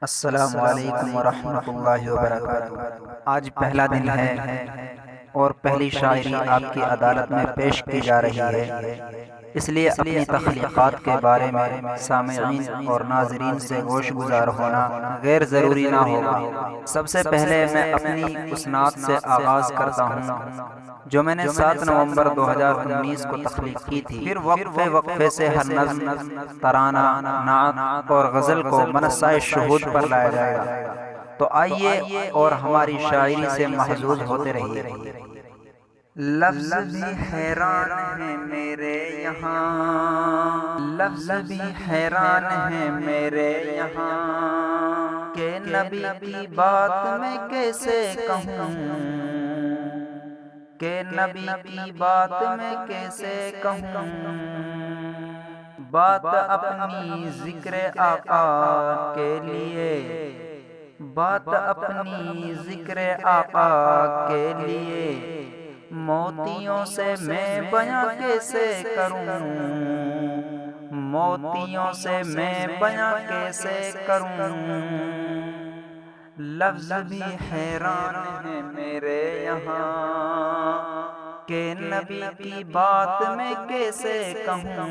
السلام علیکم ورحمۃ اللہ وبرکاتہ۔ آج پہلا دن ہے اور پہلی شاعری آپ کی عدالت میں پیش کی جا رہی ہے، اس لیے اپنی تخلیقات کے بارے میں سامعین اور ناظرین سے گوش گزار ہونا غیر ضروری نہ ہوگا۔ سب سے پہلے میں اپنی اس نعت سے آغاز کرتا ہوں جو میں نے 7 نومبر 2019 کو تخلیق کی تھی۔ پھر وقفے وقفے سے ہر نظم، ترانہ، نعت اور غزل کو منصۂ شہود پر لایا جائے گا، تو آئیے اور ہماری شاعری سے محظوظ ہوتے رہیے۔ لفظ بھی حیران ہیں میرے یہاں، لفظ بھی حیران ہیں میرے یہاں، کہ نبی کی بات میں کیسے کہوں، کہ نبی کی بات میں کیسے کہوں، بات اپنی ذکر آقا کے لیے، بات اپنی ذکر آقا کے لیے، موتیوں سے میں بیاں کیسے کروں، موتیوں سے میں بیاں کیسے کروں، لفظ بھی حیران ہیں میرے یہاں، کہ نبی کی بات میں کیسے کہوں،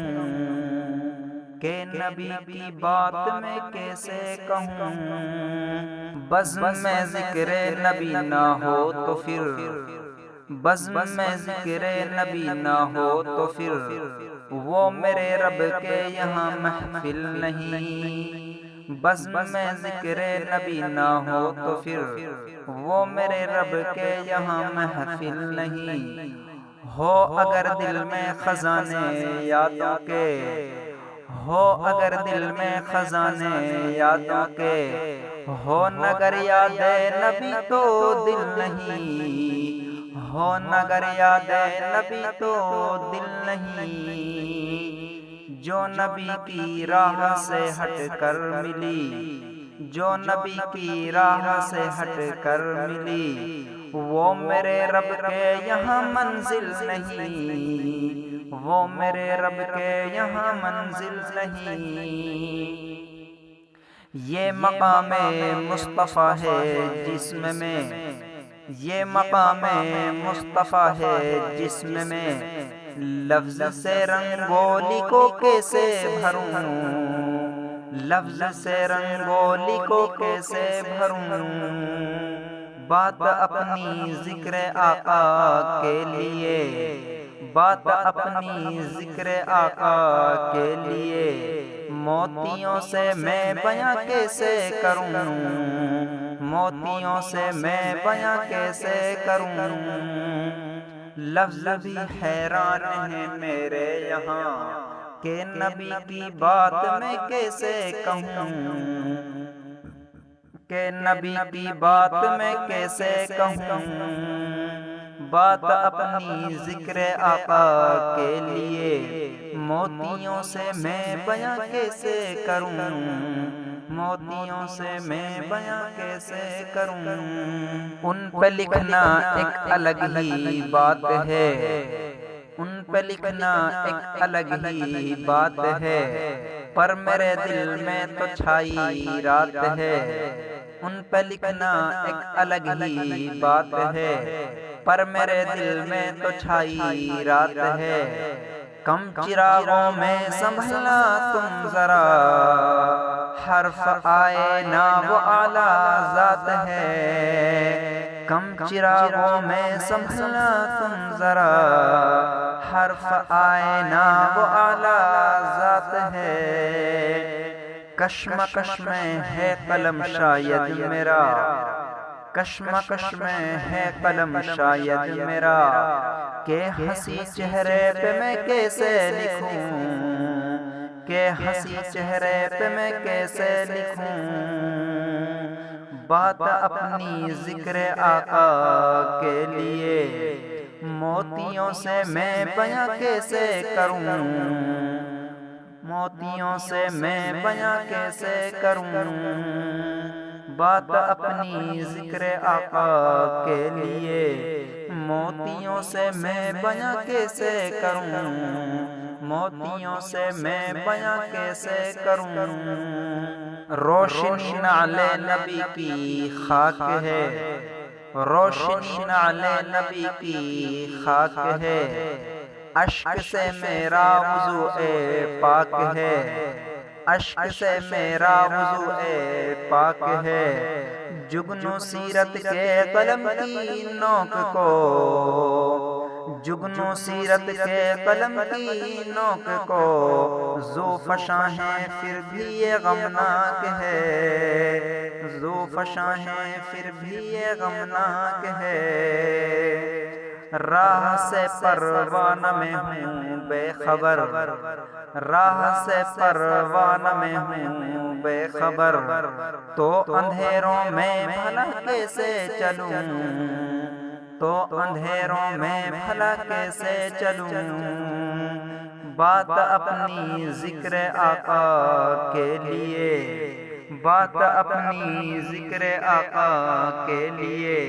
کہ نبی کی بات میں کیسے کہوں، بزم میں ذکر نبی نہ ہو تو پھر، بزم میں ذکر نبی نہ ہو تو پھر، وہ میرے رب کے یہاں محفل نہیں، بزم میں ذکر نبی نہ ہو تو پھر، وہ میرے رب کے یہاں محفل نہیں، ہو اگر دل میں خزانے یادوں کے، ہو اگر دل میں خزانے یادوں کے، ہو نگر یاد نبی تو دل نہیں، ہو نگر یاد نبی تو دل نہیں، جو نبی کی راہ سے ہٹ کر ملی، جو نبی کی راہ سے ہٹ کر ملی، وہ میرے رب کے یہاں منزل نہیں، وہ میرے رب کے یہاں منزل نہیں، یہ مقام مصطفیٰ ہے جسم میں، یہ مقام مصطفیٰ ہے جسم میں، لفظ سے رنگولی کو کیسے بھروں، لفظ سے رنگولی کو کیسے بھروں، بات اپنی ذکر آقا کے لیے، بات اپنی ذکر آقا کے لیے، موتیوں سے میں بیاں کیسے کروں، موتیوں سے میں بیاں کیسے کروں، لفظ بھی حیران ہیں میرے یہاں، کہ نبی کی بات میں کیسے کہوں، کہ نبی کی بات میں کیسے کہوں، بات اپنی ذکر آقا کے لیے، موتیوں سے میں بیاں کیسے کروں، موتیوں سے میں بیاں کیسے کروں، ان پہ لکھنا ایک الگ ہی بات ہے، ان پہ لکھنا ایک الگ ہی بات ہے، پر میرے دل میں تو چھائی رات ہے، ان پہ لکھنا ایک الگ ہی بات ہے، پر میرے دل میں تو چھائی رات ہے، کم چراغوں میں سنبھلنا تم ذرا، حرف آئے نہ وہ اعلیٰ ذات ہے، کم چراغوں میں سنبھلنا تم ذرا، حرف آئے نہ وہ اعلیٰ ذات ہے، کشمکش میں ہے قلم شاید میرا، کشمکش میں ہے قلم شاید میرا، کہ ہنسی چہرے پہ میں کیسے لکھوں، کہ ہنسی چہرے پہ میں کیسے لکھوں، بات اپنی ذکر آقا کے لیے، موتیوں سے میں بیاں کیسے کروں، موتیوں سے میں بیاں کیسے کروں، بات اپنی ذکر آقا کے لیے، موتیوں سے میں بیاں کیسے کروں، موتیوں سے میں بیاں کیسے کروں۔ روشنی نعل نبی کی خاک ہے، روشنی نعل نبی کی خاک ہے، اشک سے میرا وضوء پاک ہے، اشک سے میرا وضوء پاک ہے، جگنو سیرت کے قلم کی نوک کو، جگنو سیرت کے قلم کی نوک کو، ذو فشاں ہے پھر بھی یہ غمناک ہے، ذو فشاں ہے پھر بھی یہ غمناک ہے، راہ سے پروانہ میں ہوں بے خبر، راہ سے پروانہ میں ہوں بے خبر، تو اندھیروں میں بھلا کیسے چلوں، تو اندھیروں میں بھلا کیسے چلوں، بات اپنی ذکر آقا کے لیے، بات اپنی ذکر آقا کے لیے،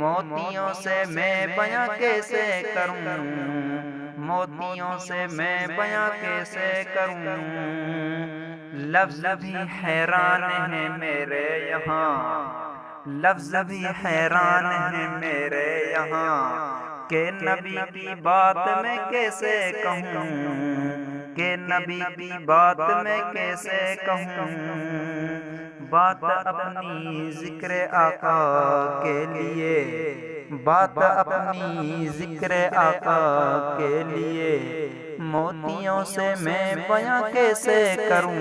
موتیوں سے میں بیاں کیسے کروں، موتیوں سے میں بیاں کیسے کروں، لفظ بھی حیران ہیں میرے یہاں، لفظ بھی حیران ہیں میرے یہاں، کہ نبی کی بات میں کیسے کہوں، کہ نبی کی بات میں کیسے کہوں، بات اپنی ذکر آقا کے لیے، بات اپنی ذکر آقا کے لیے، موتیوں سے میں بیاں کیسے کروں،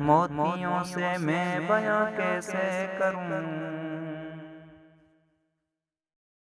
موتیوں سے میں بیاں کیسے کروں۔